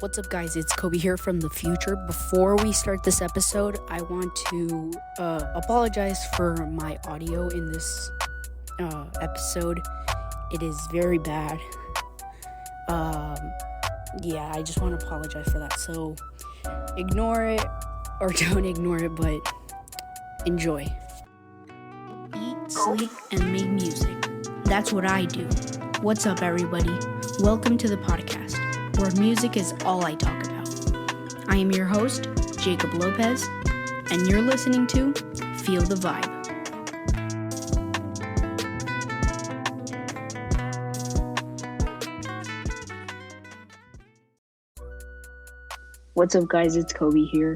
What's up, guys? It's Koby here from the future. Before we start this episode, I want to apologize for my audio in this episode. It is very bad. I just want to apologize for that. So ignore it, or don't ignore it, but enjoy. Eat, sleep, and make music. That's what I do. What's up, everybody? Welcome to the podcast, where music is all I talk about. I am your host, Jacob Lopez, and you're listening to Feel the Vibe. What's up, guys? It's Koby here.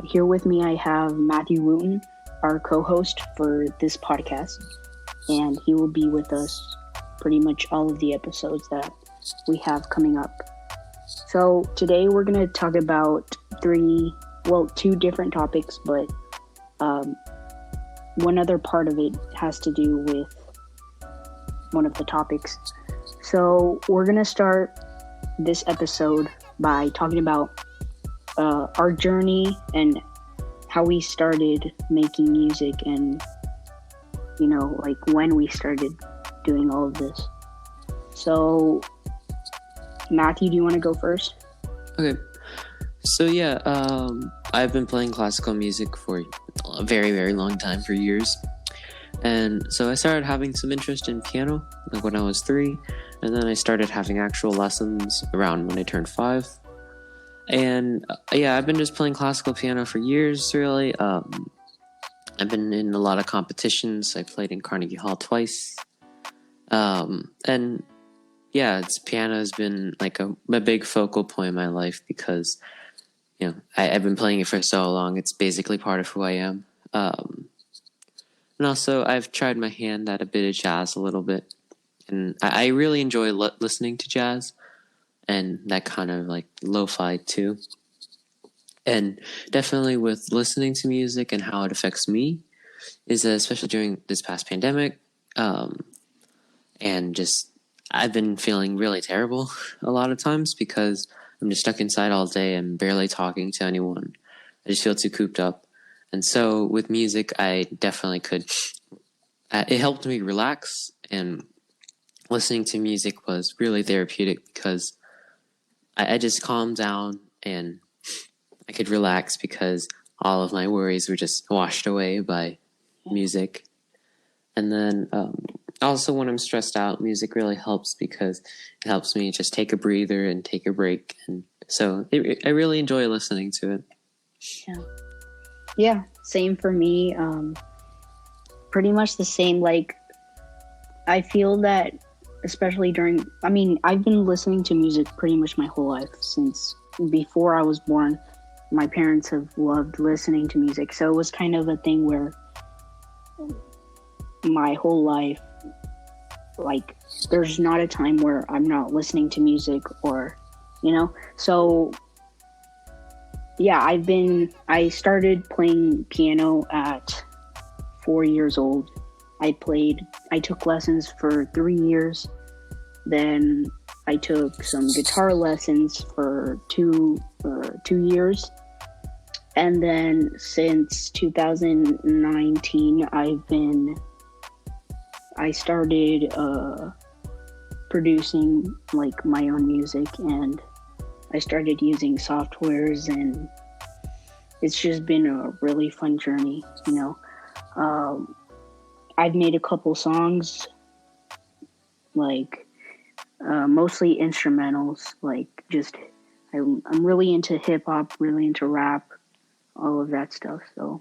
Here with me, I have Matthew Wooten, our co-host for this podcast, and he will be with us pretty much all of the episodes that we have coming up. So today we're going to talk about two different topics, but one other part of it has to do with one of the topics. So we're going to start this episode by talking about our journey and how we started making music and, when we started doing all of this. So, Matthew, do you want to go first? Okay. So, I've been playing classical music for a very, very long time, for years. And so I started having some interest in piano, when I was 3. And then I started having actual lessons around when I turned 5. And I've been just playing classical piano for years, really. I've been in a lot of competitions. I played in Carnegie Hall twice. Piano has been like a big focal point in my life because, I've been playing it for so long. It's basically part of who I am. And also I've tried my hand at a bit of jazz a little bit. And I really enjoy listening to jazz and that kind of like lo-fi too. And definitely with listening to music and how it affects me is especially during this past pandemic. And just I've been feeling really terrible a lot of times because I'm just stuck inside all day and barely talking to anyone. I just feel too cooped up. And so with music, I definitely could. It helped me relax, and listening to music was really therapeutic because I just calmed down and I could relax because all of my worries were just washed away by music. And then also when I'm stressed out, music really helps because it helps me just take a breather and take a break. And so I really enjoy listening to it. Yeah, same for me. Pretty much the same. I feel that especially I've been listening to music pretty much my whole life. Since before I was born, my parents have loved listening to music. So it was kind of a thing where my whole life, there's not a time where I'm not listening to music so I started playing piano at 4 years old. I took lessons for 3 years. Then I took some guitar lessons for two years. And then since 2019, I started producing my own music, and I started using softwares, and it's just been a really fun journey. I've made a couple songs, mostly instrumentals. I'm really into hip hop, really into rap, all of that stuff. So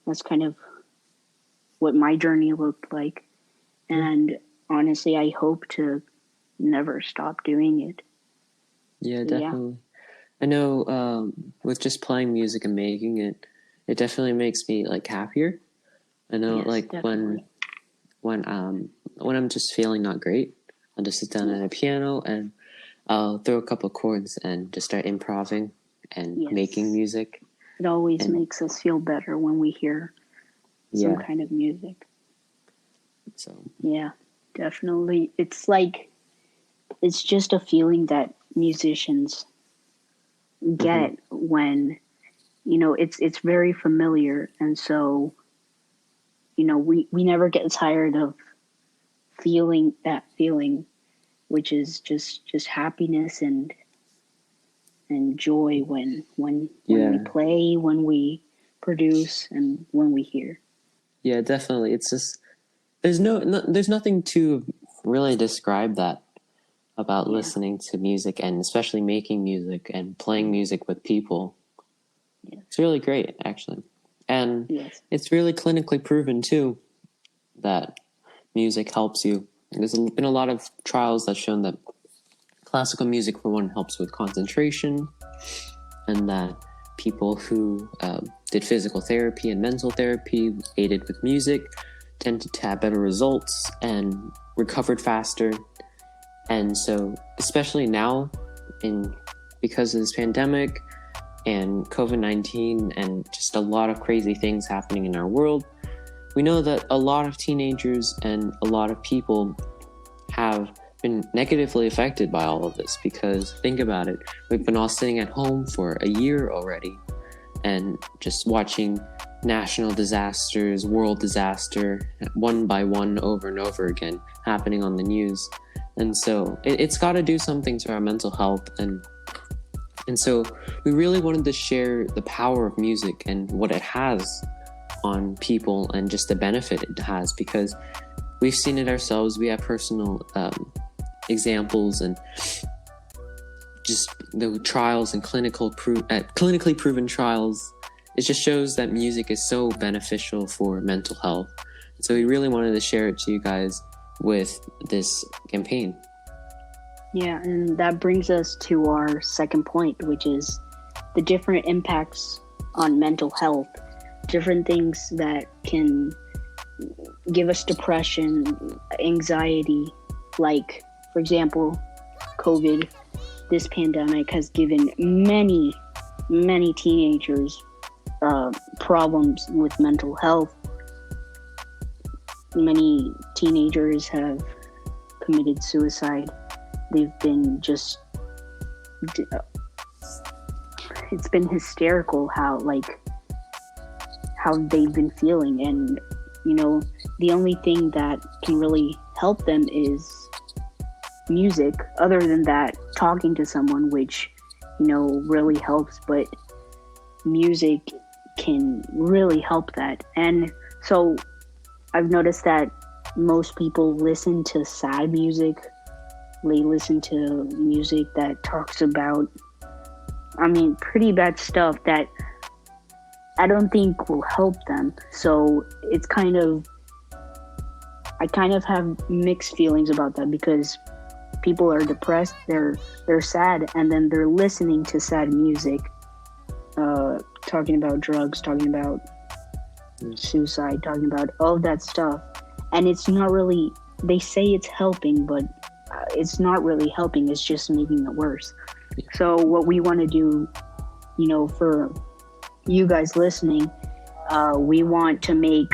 that's kind of what my journey looked like. And honestly, I hope to never stop doing it. Yeah, definitely. Yeah. I know with just playing music and making it, it definitely makes me happier. I know when I'm just feeling not great, I'll just sit down at a piano and I'll throw a couple chords and just start improvising and making music. It always makes us feel better when we hear some kind of music. So yeah, definitely. It's just a feeling that musicians Mm-hmm. get when, it's very familiar. And so, we never get tired of feeling that feeling, which is just happiness and joy when we Yeah. play, when we produce, and when we hear. Yeah, definitely. It's just there's nothing to really describe that about Yeah. listening to music, and especially making music and playing music with people. Yes. It's really great, actually. And Yes. it's really clinically proven too that music helps you. There's been a lot of trials that shown that classical music, for one, helps with concentration, and that people who did physical therapy and mental therapy aided with music tended to have better results and recovered faster. And so, especially now, because of this pandemic and COVID-19 and just a lot of crazy things happening in our world, we know that a lot of teenagers and a lot of people have been negatively affected by all of this, because think about it, we've been all sitting at home for a year already and just watching national disasters, world disaster, one by one, over and over again, happening on the news. And so it's got to do something to our mental health. And so we really wanted to share the power of music and what it has on people and just the benefit it has, because we've seen it ourselves. We have personal examples and just the trials and clinically proven trials. It just shows that music is so beneficial for mental health. So we really wanted to share it to you guys with this campaign. Yeah, and that brings us to our second point, which is the different impacts on mental health, different things that can give us depression, anxiety, like, for example, COVID. This pandemic has given many teenagers problems with mental health. Many teenagers have committed suicide. They've been it's been hysterical how they've been feeling. And, the only thing that can really help them is music. Other than that, talking to someone, which, really helps, but music can really help that. And so I've noticed that most people listen to sad music. They listen to music that talks about, pretty bad stuff that I don't think will help them. So it's I kind of have mixed feelings about that, because people are depressed, they're sad, and then they're listening to sad music, talking about drugs, talking about suicide, talking about all of that stuff. And it's not really, they say it's helping, but it's not really helping. It's just making it worse. So what we want to do, for you guys listening, we want to make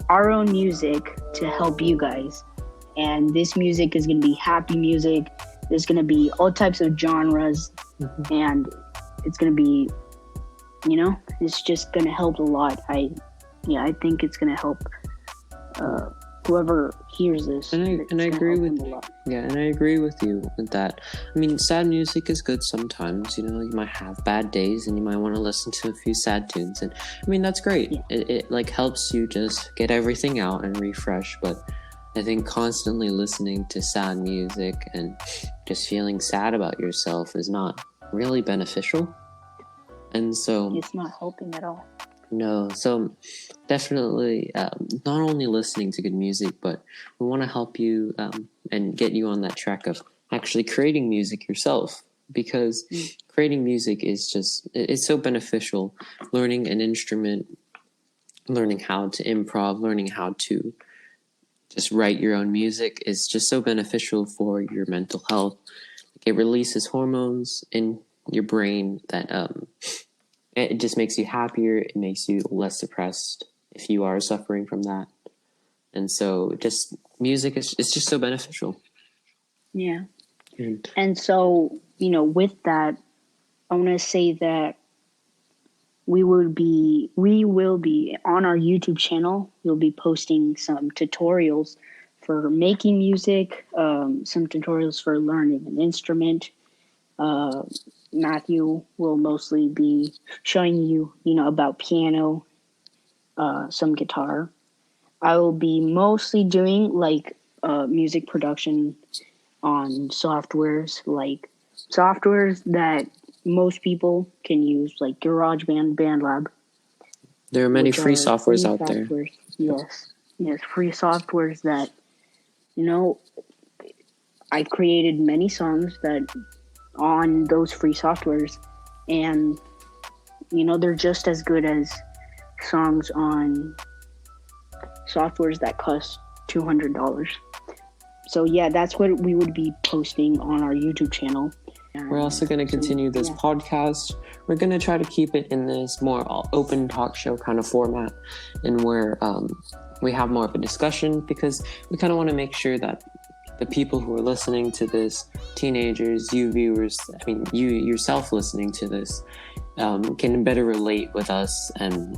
our own music to help you guys. And this music is going to be happy music. There's going to be all types of genres. Mm-hmm. And it's going to be, it's just going to help a lot. I think it's going to help whoever hears this. And I agree with you. Yeah, and I agree with you with that. Sad music is good sometimes. You might have bad days and you might want to listen to a few sad tunes. And that's great. Yeah. It helps you just get everything out and refresh. But I think constantly listening to sad music and just feeling sad about yourself is not really beneficial. And so it's not helping at all. No, so definitely not only listening to good music, but we want to help you and get you on that track of actually creating music yourself, because creating music is it's so beneficial. Learning an instrument, learning how to improv, learning how to just write your own music is just so beneficial for your mental health. It releases hormones in your brain that it just makes you happier. It makes you less depressed if you are suffering from that. And so just music is just so beneficial. Yeah. And so, with that, I want to say that we will be on our YouTube channel. We'll be posting some tutorials for making music, some tutorials for learning an instrument. Matthew will mostly be showing you, about piano, some guitar. I will be mostly doing music production on softwares that most people can use, like GarageBand, BandLab. There are many free softwares out there. Yes, free softwares that, I've created many songs that on those free softwares, and they're just as good as songs on softwares that cost $200. So yeah, that's what we would be posting on our YouTube channel. We're also going to continue this podcast. We're going to try to keep it in this more open talk show kind of format, and where we have more of a discussion, because we kind of want to make sure that the people who are listening to this, teenagers, you viewers, you yourself listening to this, can better relate with us and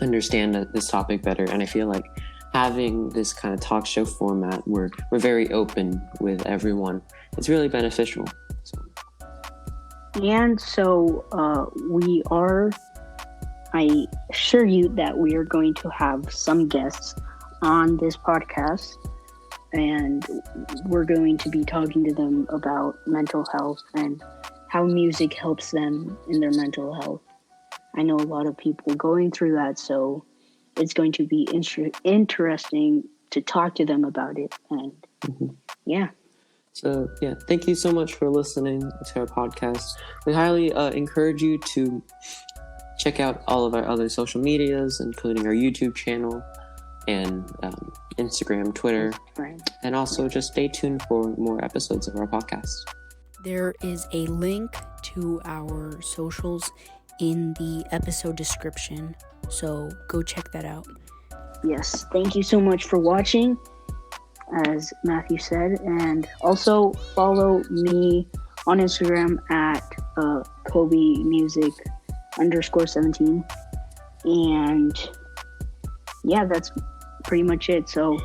understand this topic better. And I feel like having this kind of talk show format where we're very open with everyone, it's really beneficial. And so I assure you that we are going to have some guests on this podcast, and we're going to be talking to them about mental health and how music helps them in their mental health. I know a lot of people going through that, so it's going to be interesting to talk to them about it. And yeah. So yeah, thank you so much for listening to our podcast. We highly encourage you to check out all of our other social medias, including our YouTube channel and Instagram, Twitter, and also just stay tuned for more episodes of our podcast. There is a link to our socials in the episode description, so go check that out. Yes, thank you so much for watching, as Matthew said, and also follow me on Instagram at Koby Music _17, and yeah, that's pretty much it. So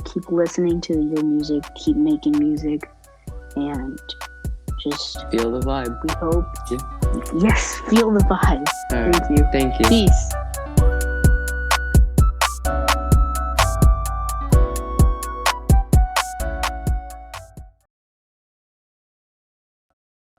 keep listening to your music, keep making music, and just feel the vibe. We hope. Yes, feel the vibe. Right. Thank you. Thank you. Peace.